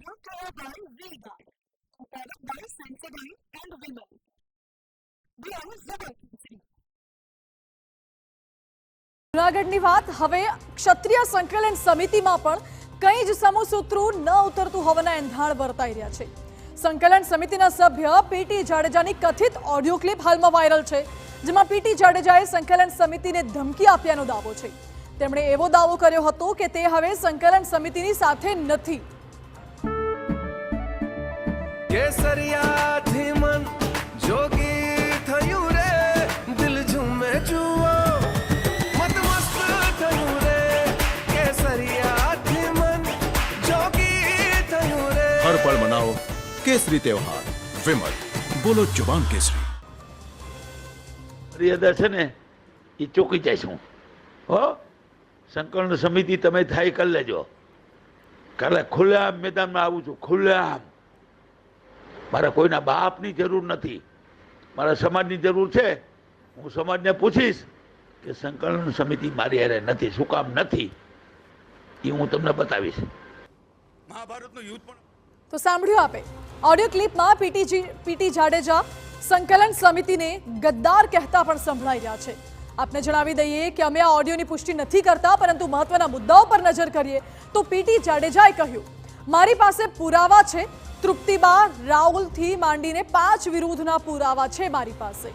brought to you by V-Guard, operated by Sensodyne and Women. Brand Zabarkisi. જૂનાગઢની વાત હવે ક્ષત્રિય સંકલન સમિતિમાં પણ કંઈ જ સમૂહસૂત્રો ન ઉતરતું હોવાના એંધાણ વર્તાઈ રહ્યા છે। સંકલન સમિતિના સભ્ય પીટી જાડેજાની કથિત ઓડિયો ક્લિપ હાલમાં વાયરલ છે, જેમાં પીટી જાડેજાએ સંકલન સમિતિને ધમકી આપ્યાનો દાવો છે। તેમણે એવો દાવો કર્યો હતો કે તે હવે સંકલન સમિતિની સાથે નથી। કેસરિયાથી મન જોગી થયું રે, દિલ ઝૂમે જુઓ મતમસ્ત થયું રે, કેસરિયાથી મન જોગી થયું રે। हर पल मनाओ केसरी त्योहार। विमल, बोलो जुबान केसरी। મર્યાદા છે ને એ ચોકી જઈશું હો। સંકલન સમિતિ તમે થાય કરી લેજો। કાલે ખુલ્લેઆમ મેદાનમાં આવું છું, ખુલ્લેઆમ। મારા કોઈના બાપની જરૂર નથી, મારા સમાજની જરૂર છે। હું સમાજને પૂછીશ કે સંકલન સમિતિ મારી હારે નથી, શું કામ નથી, એ હું તમને બતાવીશ। મહાભારતનું યુદ્ધ પણ તો સાંભળ્યું આપે ઓડિયો ક્લિપમાં પીટી જાડેજા સંકલન સમિતિને ગદ્દાર કહેતા પણ સંભળાઈ રહ્યા છે। આપને જણાવી દઈએ કે અમે આ ઓડિયોની પુષ્ટિ નથી કરતા, પરંતુ મહત્વના મુદ્દાઓ પર નજર કરીએ તો પીટી જાડેજાએ કહ્યું, મારી પાસે પુરાવા છે। તૃપ્તિબા રાહુલથી માંડીને 5 વિરુદ્ધના પુરાવા છે મારી પાસે।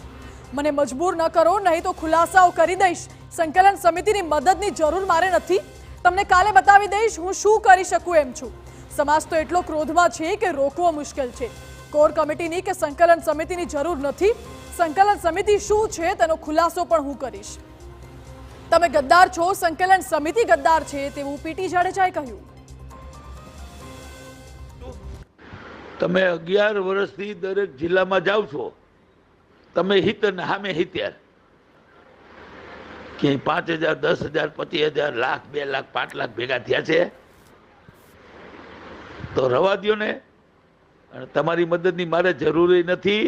મને મજબૂર ન કરો, નહીં તો ખુલાસાઓ કરી દઈશ। સંકલન સમિતિની મદદની જરૂર મારે નથી। તમને કાલે બતાવી દઈશ હું શું કરી શકું એમ છું। સમાજ તો એટલો ક્રોધમાં છે કે રોકવો મુશ્કેલ છે। કોર કમિટીની કે સંકલન સમિતિની જરૂર નથી। સંકલન સમિતિ શું છે તેનો ખુલાસો પણ હું કરીશ। તમે ગદ્દાર છો, સંકલન સમિતિ ગદ્દાર છે તેવું પીટી જાડેજાએ કહ્યું। તમે 11 વર્ષથી દરેક જિલ્લામાં જાઓ છો, તમે હિત અને સામે હિત્યાર ક્યાંય 5,000, 10,000, 25,000, લાખ, 2 લાખ, 5 લાખ ભેગા થયા છે તો રવા દ્યો ને। અને તમારી મદદની મારે જરૂરી નથી।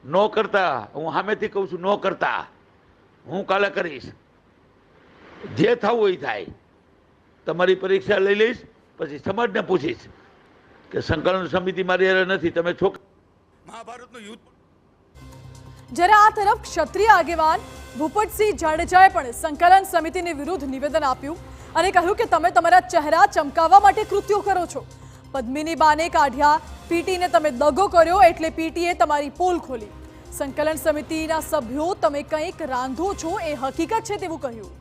ન કરતા, હું સામેથી કહું છું, ન કરતા હું કાલે કરીશ। જે થવું હોય થાય। તમારી પરીક્ષા લઈ લઈશ, પછી સમાજને પૂછીશ કે સંકલન સમિતિ મારી હારે નથી, તમે છોકરા। મહાભારતનું યુદ્ધ પણ જ્યારે આ તરફ ક્ષત્રિય આગેવાન ભૂપતસિંહ જાડેજાએ પણ સંકલન સમિતિની વિરુદ્ધ નિવેદન આપ્યું અને કહ્યું કે તમે તમારા ચહેરા ચમકાવવા માટે કૃત્યો કરો છો। પદ્મિની બાને કાઢ્યા, પીટીને તમે દગો કર્યો એટલે પીટીએ તમારી પોલ ખોલી। સંકલન સમિતિના સભ્યો તમે કંઈક રાંધો છો એ હકીકત છે તેવું કહ્યું।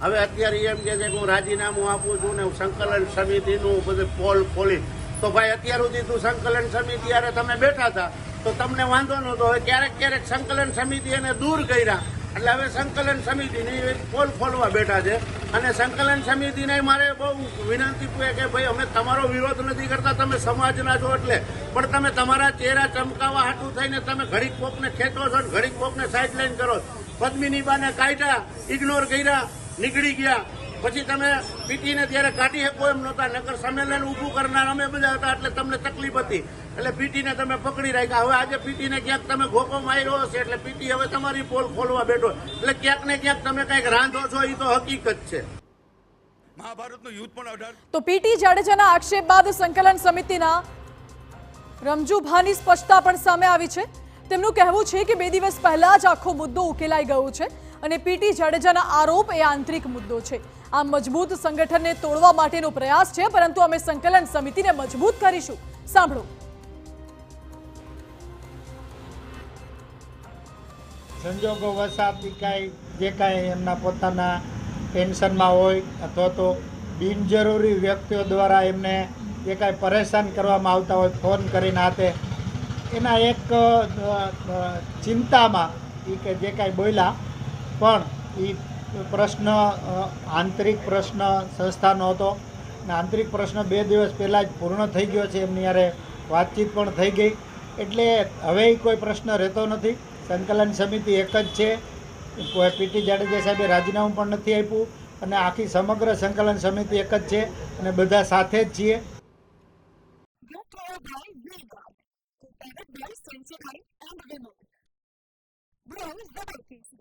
હવે અત્યારે એમ કે છે કે હું રાજીનામું આપું છું ને સંકલન સમિતિનું બધું પોલ ખોલી, તો ભાઈ અત્યાર સુધી તું સંકલન સમિતિ યારે તમે બેઠા હતા તો તમને વાંધો નહોતો। હવે ક્યારેક ક્યારેક સંકલન સમિતિ એને દૂર કર્યા એટલે હવે સંકલન સમિતિની પોલ ખોલવા બેઠા છે। અને સંકલન સમિતિને મારે બહુ વિનંતી છે કે ભાઈ અમે તમારો વિરોધ નથી કરતા, તમે સમાજના છો એટલે, પણ તમે તમારા ચહેરા ચમકાવવા હાટું થઈને તમે ઘડીક કોકને ખેંચો છો, ઘડીક કોકને સાઇડલાઇન કરો। પદ્મિની બાને કાઢ્યા, ઇગ્નોર કર્યા, નીકળી ગયા, પછી તમે પીટીને ત્યારે કાઢી શકો એમ નહોતા, નકર સંમેલન ઊભું કરનાર અમે બધા હતા એટલે તમને તકલીફ હતી એટલે પીટીને તમે પકડી રાખ્યા। હવે આજે પીટીને ક્યાંક તમે ગોપો માર્યો હશે એટલે પીટી હવે તમારી પોલ ખોલવા બેઠો, એટલે ક્યાંક ને ક્યાંક તમે કંઈક રાંધો છો, એ તો હકીકત છે। મહાભારતનું યુદ્ધ પણ 18 તો પીટી જાડેજાના આક્ષેપ બાદ સંકલન સમિતિના રમજુભાની સ્પષ્ટતા પણ સામે આવી છે। તેમનું કહેવું છે કે 2 દિવસ પહેલા જ આખો મુદ્દો ઉકેલાઈ ગયો છે અને પીટી જાડેજાના આરોપ એ આંતરિક મુદ્દો છે। આ મજબૂત સંગઠનને તોડવા માટેનો પ્રયાસ છે, પરંતુ અમે સંકલન સમિતિને મજબૂત કરીશું। સાંભળો। સંજોગો વસાત જે કાંઈ એમના પોતાના ટેન્શનમાં હોય અથવા તો બિનજરૂરી વ્યક્તિઓ દ્વારા એમને જે કાંઈ પરેશાન કરવામાં આવતા હોય ફોન કરીને હાથે, એના એક ચિંતામાં એ કે જે કાંઈ બોલ્યા પણ એ પ્રશ્ન આંતરિક પ્રશ્ન સંસ્થાનો હતો અને આંતરિક પ્રશ્ન 2 દિવસ પહેલાં જ પૂર્ણ થઈ ગયો છે। એમની યારે વાતચીત પણ થઈ ગઈ એટલે હવે કોઈ પ્રશ્ન રહેતો નથી। સંકલન સમિતિ એક જ છે। કોઈ પીટી જાડેજા સાહેબે રાજીનામું પણ નથી આપ્યું અને આખી સમગ્ર સંકલન સમિતિ એક જ છે અને બધા સાથે જ છીએ। Brought to you by V-Guard, operated by Sensodyne and Women. Brand Zabarkisi.